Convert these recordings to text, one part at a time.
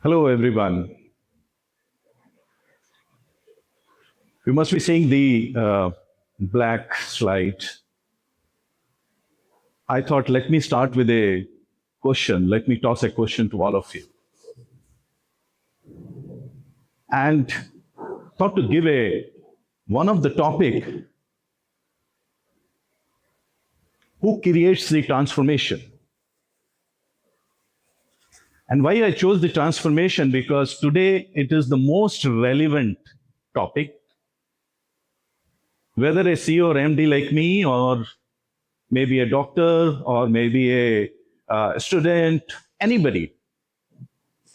Hello, everyone. You must be seeing the black slide. I thought, let me start with a question. Let me toss a question to all of you. And thought to give one of the topic, who creates the transformation? And why I chose the transformation? Because today it is the most relevant topic. Whether a CEO or MD like me, or maybe a doctor, or maybe a student, anybody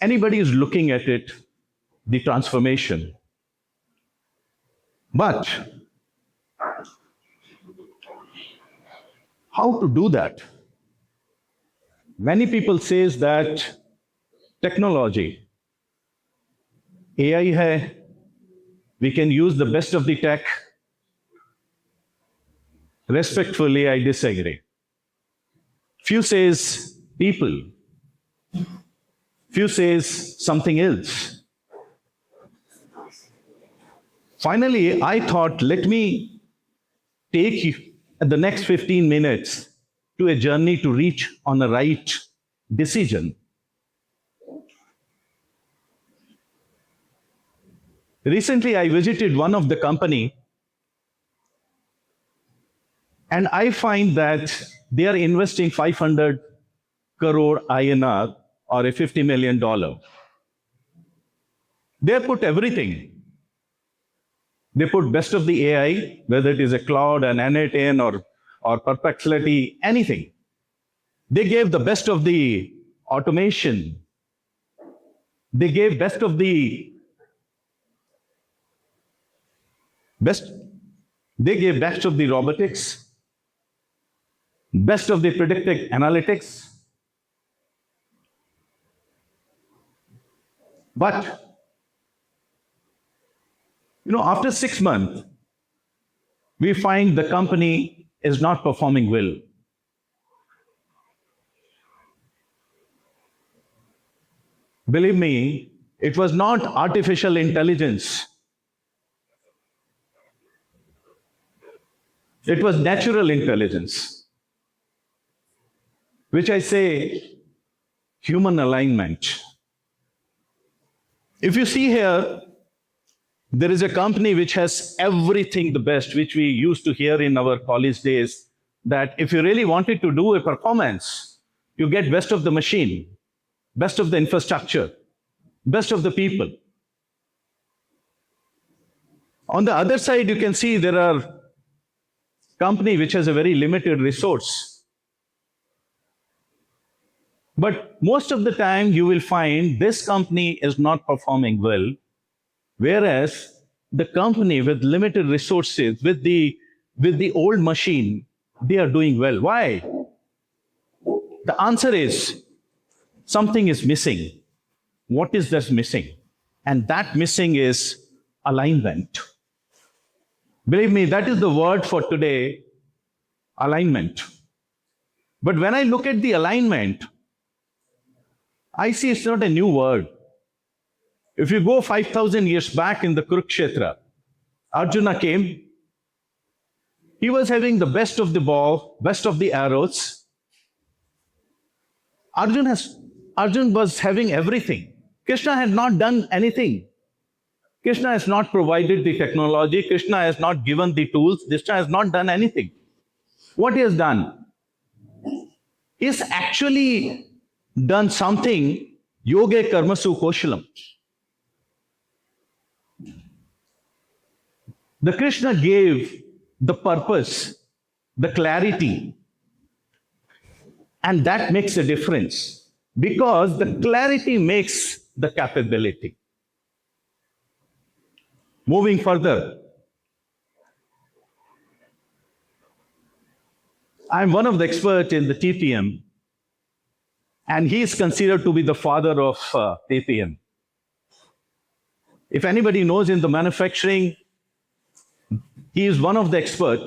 is looking at it, the transformation. But how to do that? Many people says that technology, AI hai, we can use the best of the tech. Respectfully, I disagree. Few says people, few says something else. Finally, I thought, let me take you the next 15 minutes to a journey to reach on a right decision. Recently, I visited one of the company, and I find that they are investing 500 crore INR or a $50 million. They put everything. They put best of the AI, whether it is a cloud, an N8N, or perplexity, anything. They gave the best of the automation. They gave best of the robotics, best of the predictive analytics. But after 6 months, we find the company is not performing well. Believe me, it was not artificial intelligence. It was natural intelligence, which I say human alignment. If you see here, there is a company which has everything the best, which we used to hear in our college days, that if you really wanted to do a performance, you get best of the machine, best of the infrastructure, best of the people. On the other side, you can see there are company which has a very limited resource. But most of the time, you will find this company is not performing well, whereas the company with limited resources, with the old machine, they are doing well. Why? The answer is something is missing. What is that missing? And that missing is alignment. Believe me, that is the word for today, alignment. But when I look at the alignment, I see it's not a new word. If you go 5,000 years back in the Kurukshetra, Arjuna came. He was having the best of the bow, best of the arrows. Arjun was having everything. Krishna had not done anything. Krishna has not provided the technology. Krishna has not given the tools. Krishna has not done anything. What he has done? He has actually done something, yoga karmasu koshalam. The Krishna gave the purpose, the clarity, and that makes a difference, because the clarity makes the capability. Moving further, I'm one of the experts in the TPM, and he is considered to be the father of TPM. If anybody knows in the manufacturing, he is one of the experts.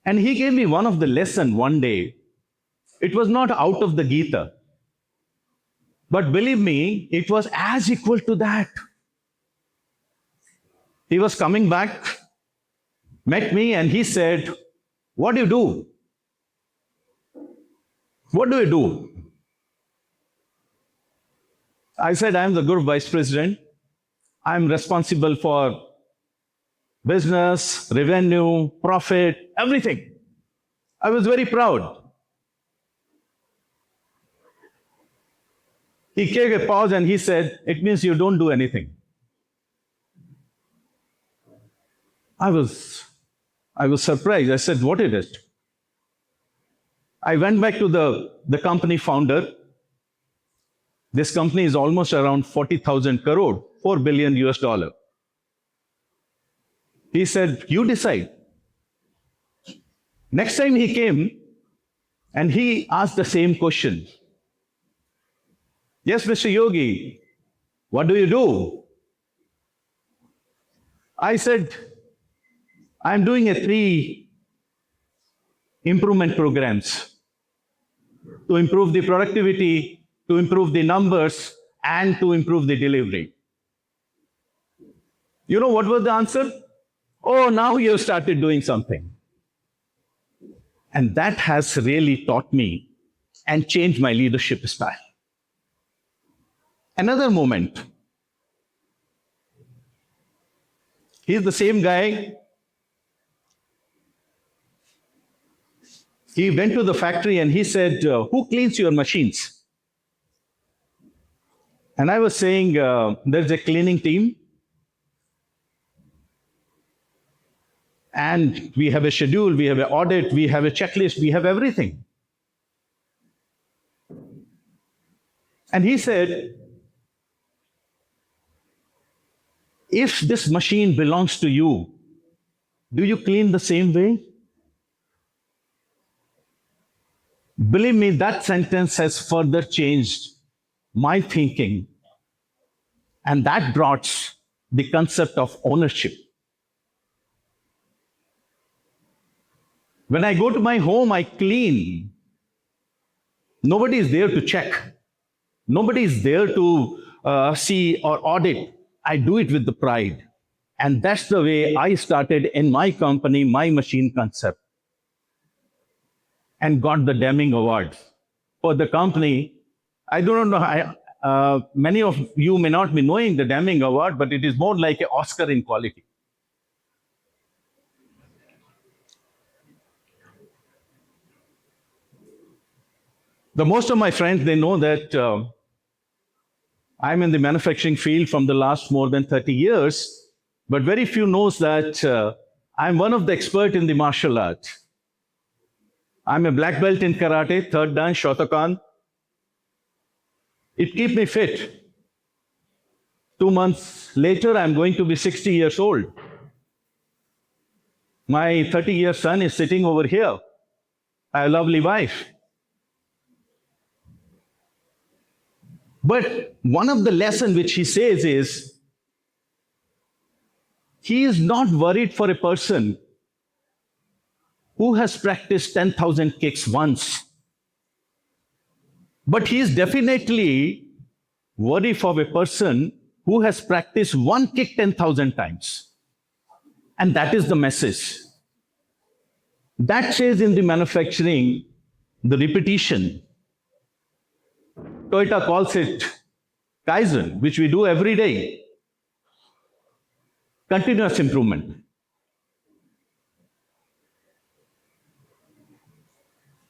And he gave me one of the lesson one day. It was not out of the Gita. But believe me, it was as equal to that. He was coming back, met me, and he said, "What do you do? What do you do?" I said, "I'm the group vice president. I'm responsible for business, revenue, profit, everything." I was very proud. He gave a pause and he said, "It means you don't do anything." I was, I was surprised. I said, "What is it?" I went back to the company founder. This company is almost around 40,000 crore, 4 billion US dollar. He said, "You decide." Next time he came and he asked the same question. "Yes, Mr. Yogi, what do you do?" I said, "I'm doing a 3 improvement programs to improve the productivity, to improve the numbers, and to improve the delivery." You know what was the answer? "Oh, now you have started doing something." And that has really taught me and changed my leadership style. Another moment, he's the same guy. He went to the factory and he said, "Who cleans your machines?" And I was saying, "There's a cleaning team, and we have a schedule, we have an audit, we have a checklist, we have everything." And he said, "If this machine belongs to you, do you clean the same way?" Believe me, that sentence has further changed my thinking, and that brought the concept of ownership. When I go to my home, I clean. Nobody is there to check. Nobody is there to see or audit. I do it with the pride. And that's the way I started in my company, my machine concept, and got the Deming Award for the company. I do not know, many of you may not be knowing the Deming Award, but it is more like an Oscar in quality. The most of my friends, they know that I'm in the manufacturing field from the last more than 30 years, but very few knows that I'm one of the expert in the martial art. I'm a black belt in karate, third dan, Shotokan. It keeps me fit. 2 months later, I'm going to be 60 years old. My 30-year son is sitting over here. I have a lovely wife. But one of the lessons which he says is, he is not worried for a person who has practiced 10,000 kicks once. But he is definitely worried for a person who has practiced one kick 10,000 times. And that is the message. That says in the manufacturing, the repetition. Toyota calls it Kaizen, which we do every day. Continuous improvement.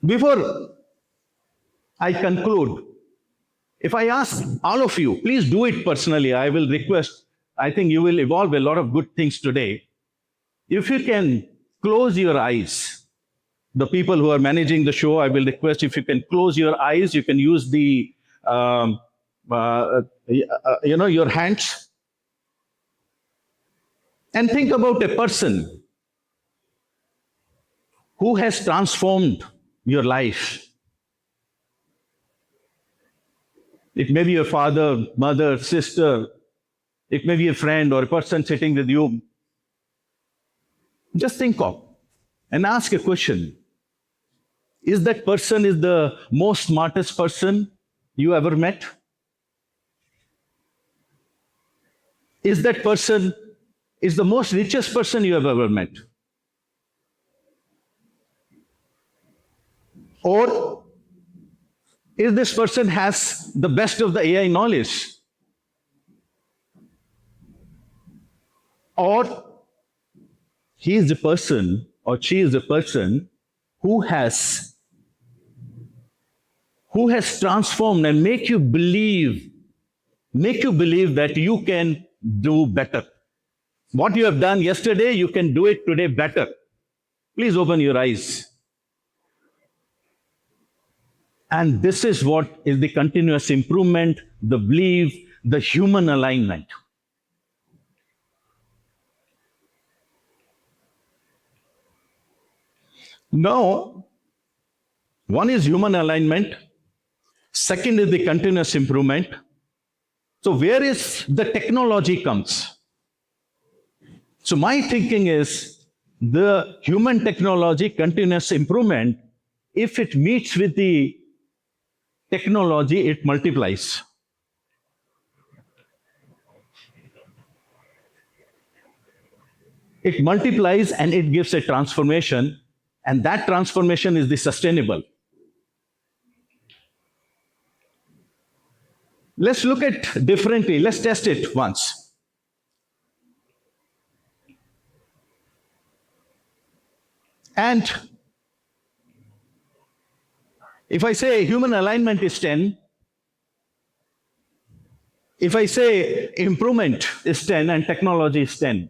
Before I conclude, if I ask all of you, please do it personally. I will request, I think you will evolve a lot of good things today. If you can close your eyes, the people who are managing the show, I will request if you can close your eyes, you can use the, your hands. And think about a person who has transformed your life. It may be your father, mother, sister. It may be a friend or a person sitting with you. Just think of and ask a question. Is that person is the most smartest person you ever met? is that person is the most richest person you have ever met? Or is this person has the best of the AI knowledge? Or he is the person or she is the person who has transformed and make you believe that you can do better. What you have done yesterday, you can do it today better. Please open your eyes. And this is what is the continuous improvement, the belief, the human alignment. Now, one is human alignment, second is the continuous improvement. So where is the technology comes? So my thinking is the human technology continuous improvement, if it meets with the technology, it multiplies. It multiplies and it gives a transformation, and that transformation is the sustainable. Let's look at differently. Let's test it once. And if I say human alignment is 10, if I say improvement is 10 and technology is 10,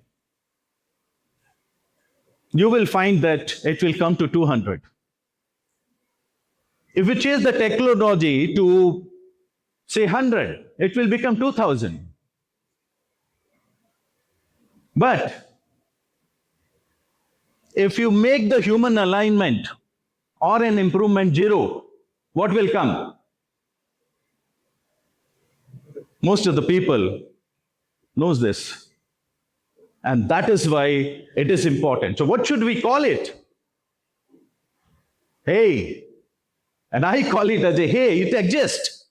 you will find that it will come to 200. If we change the technology to, say, 100, it will become 2000. But if you make the human alignment or an improvement 0, what will come? Most of the people knows this. And that is why it is important. So what should we call it? Hey. And I call it as a hey, it exists.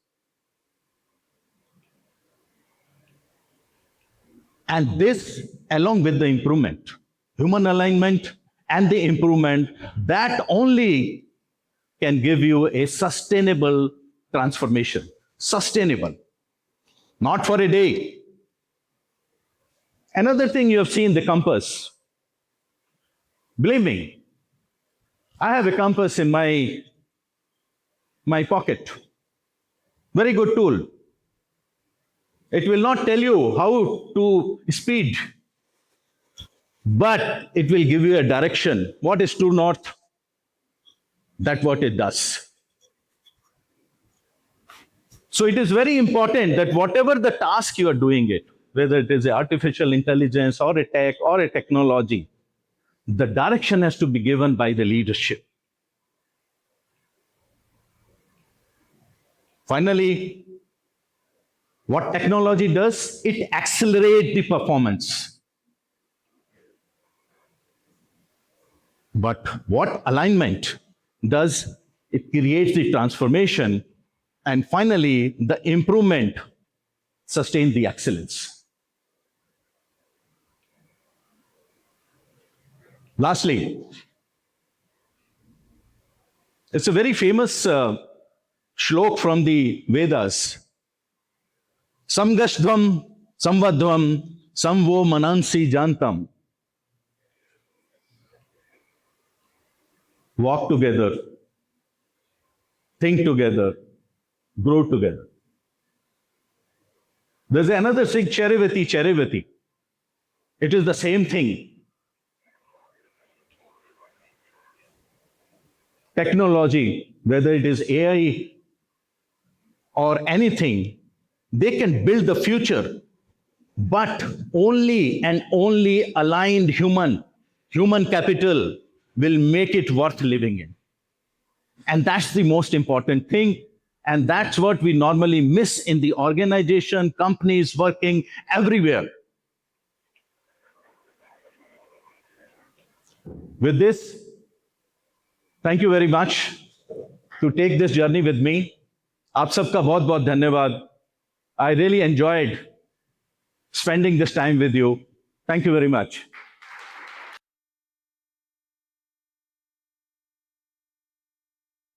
And this, along with the improvement, human alignment and the improvement, that only can give you a sustainable transformation. Sustainable. Not for a day. Another thing you have seen, the compass. Believe me, I have a compass in my pocket. Very good tool. It will not tell you how to speed, but it will give you a direction. What is true north? That's what it does. So it is very important that whatever the task you are doing it, whether it is artificial intelligence or a tech or a technology, the direction has to be given by the leadership. Finally, what technology does, it accelerates the performance. But what alignment does, it creates the transformation, and finally, the improvement sustains the excellence. Lastly, it's a very famous shlok from the Vedas. Samgashdvam, samvadvam, samvo manansi jantam. Walk together, think together, grow together. There's another thing, charivati, charivati. It is the same thing. Technology, whether it is AI or anything, they can build the future, but only and only aligned human capital will make it worth living in. And that's the most important thing. And that's what we normally miss in the organization, companies, working everywhere. With this, thank you very much to take this journey with me. आप सबका बहुत बहुत धन्यवाद. I really enjoyed spending this time with you. Thank you very much.